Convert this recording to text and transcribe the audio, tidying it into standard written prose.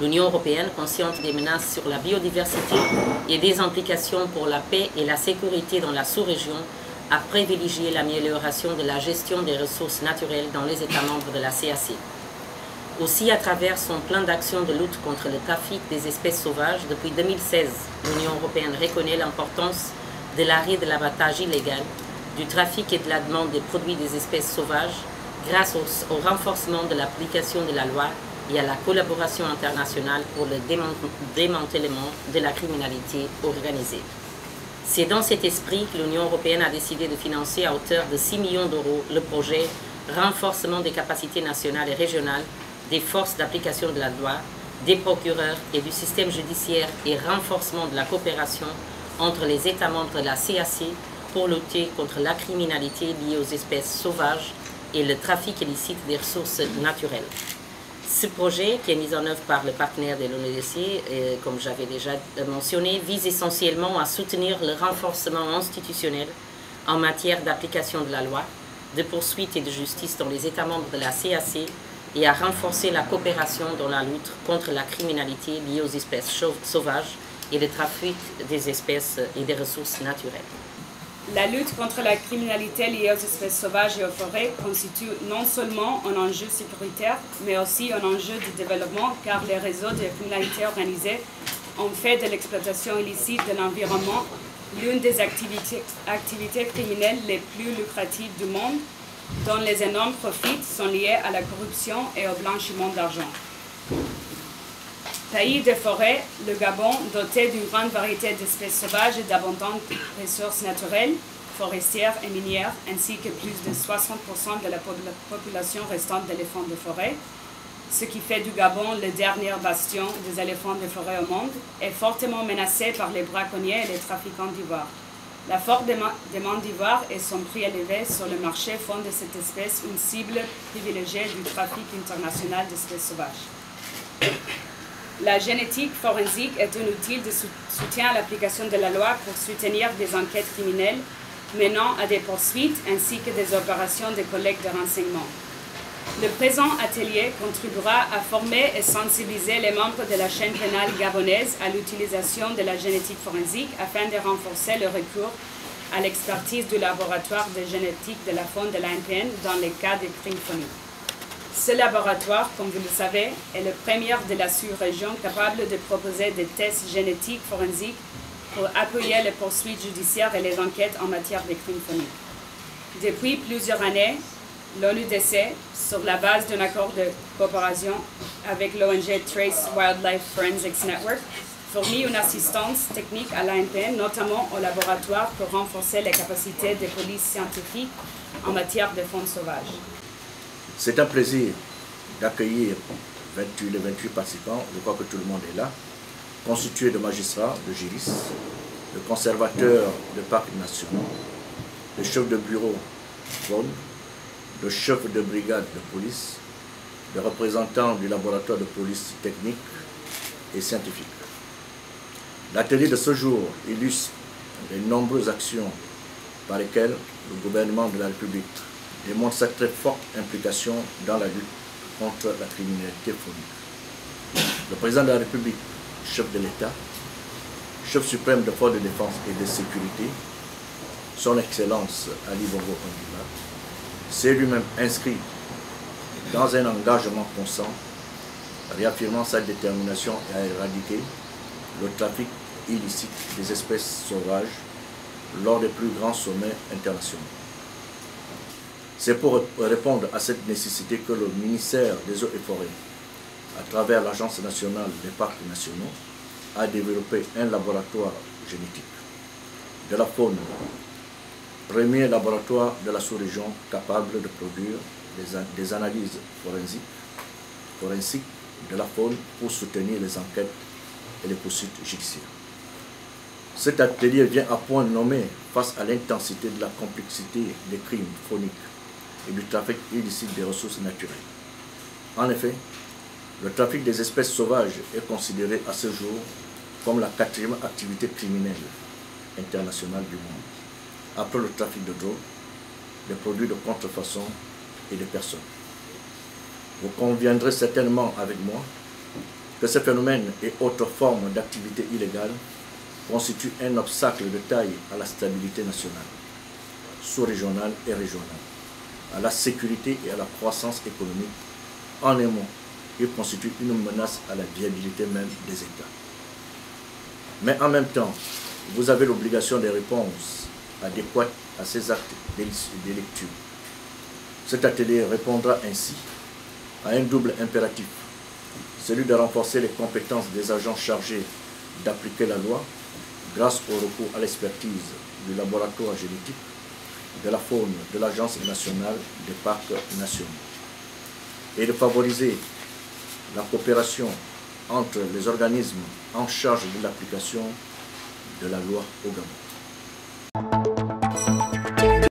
L'Union européenne, consciente des menaces sur la biodiversité et des implications pour la paix et la sécurité dans la sous-région, a privilégié l'amélioration de la gestion des ressources naturelles dans les États membres de la CAC. Aussi, à travers son plan d'action de lutte contre le trafic des espèces sauvages, depuis 2016, l'Union européenne reconnaît l'importance de l'arrêt de l'abattage illégal, du trafic et de la demande des produits des espèces sauvages, grâce au renforcement de l'application de la loi et à la collaboration internationale pour le démantèlement de la criminalité organisée. C'est dans cet esprit que l'Union européenne a décidé de financer à hauteur de 6 millions d'euros le projet Renforcement des capacités nationales et régionales des forces d'application de la loi, des procureurs et du système judiciaire et renforcement de la coopération entre les États membres de la CAC pour lutter contre la criminalité liée aux espèces sauvages et le trafic illicite des ressources naturelles. Ce projet, qui est mis en œuvre par le partenaire de l'ONUDC, comme j'avais déjà mentionné, vise essentiellement à soutenir le renforcement institutionnel en matière d'application de la loi, de poursuite et de justice dans les États membres de la CAC et à renforcer la coopération dans la lutte contre la criminalité liée aux espèces sauvages et le trafic des espèces et des ressources naturelles. La lutte contre la criminalité liée aux espèces sauvages et aux forêts constitue non seulement un enjeu sécuritaire, mais aussi un enjeu de développement, car les réseaux de criminalité organisée ont fait de l'exploitation illicite de l'environnement l'une des activités criminelles les plus lucratives du monde, dont les énormes profits sont liés à la corruption et au blanchiment d'argent. Pays de forêts, le Gabon, doté d'une grande variété d'espèces sauvages et d'abondantes ressources naturelles, forestières et minières, ainsi que plus de 60% de la population restante d'éléphants de forêt, ce qui fait du Gabon le dernier bastion des éléphants de forêt au monde, est fortement menacé par les braconniers et les trafiquants d'ivoire. La forte demande d'ivoire et son prix élevé sur le marché font de cette espèce une cible privilégiée du trafic international d'espèces sauvages. La génétique forensique est un outil de soutien à l'application de la loi pour soutenir des enquêtes criminelles menant à des poursuites ainsi que des opérations de collecte de renseignements. Le présent atelier contribuera à former et sensibiliser les membres de la chaîne pénale gabonaise à l'utilisation de la génétique forensique afin de renforcer le recours à l'expertise du laboratoire de génétique de la faune de l'ANPN dans les cas de crimes phoniques. Ce laboratoire, comme vous le savez, est le premier de la sous-région capable de proposer des tests génétiques forensiques pour appuyer les poursuites judiciaires et les enquêtes en matière de crimes phoniques. Depuis plusieurs années, l'ONUDC, sur la base d'un accord de coopération avec l'ONG Trace Wildlife Forensics Network, fournit une assistance technique à l'ANPN, notamment au laboratoire pour renforcer les capacités de police scientifique en matière de faune sauvage. C'est un plaisir d'accueillir les 28 participants, je crois que tout le monde est là, constitués de magistrats, de juristes, de conservateurs de parcs nationaux, de chefs de bureau faune, de chefs de brigade de police, de représentants du laboratoire de police technique et scientifique. L'atelier de ce jour illustre les nombreuses actions par lesquelles le gouvernement de la République démontre sa très forte implication dans la lutte contre la criminalité phonique. Le président de la République, chef de l'État, chef suprême de forces de défense et de sécurité, son Excellence Ali Bongo Ondimba, s'est lui-même inscrit dans un engagement constant, réaffirmant sa détermination à éradiquer le trafic illicite des espèces sauvages lors des plus grands sommets internationaux. C'est pour répondre à cette nécessité que le ministère des Eaux et Forêts, à travers l'Agence nationale des parcs nationaux, a développé un laboratoire génétique de la faune, premier laboratoire de la sous-région capable de produire des analyses forensiques de la faune pour soutenir les enquêtes et les poursuites judiciaires. Cet atelier vient à point nommé face à l'intensité de la complexité des crimes phoniques et du trafic illicite des ressources naturelles. En effet, le trafic des espèces sauvages est considéré à ce jour comme la 4e activité criminelle internationale du monde, après le trafic de drogue, des produits de contrefaçon et de personnes. Vous conviendrez certainement avec moi que ces phénomènes et autres formes d'activité illégale constituent un obstacle de taille à la stabilité nationale, sous-régionale et régionale, à la sécurité et à la croissance économique. En un mot, ils constituent une menace à la viabilité même des États. Mais en même temps, vous avez l'obligation de réponses adéquates à ces actes délictueux. Cet atelier répondra ainsi à un double impératif, celui de renforcer les compétences des agents chargés d'appliquer la loi grâce au recours à l'expertise du laboratoire génétique, de la faune de l'Agence nationale des parcs nationaux, et de favoriser la coopération entre les organismes en charge de l'application de la loi au Gabon.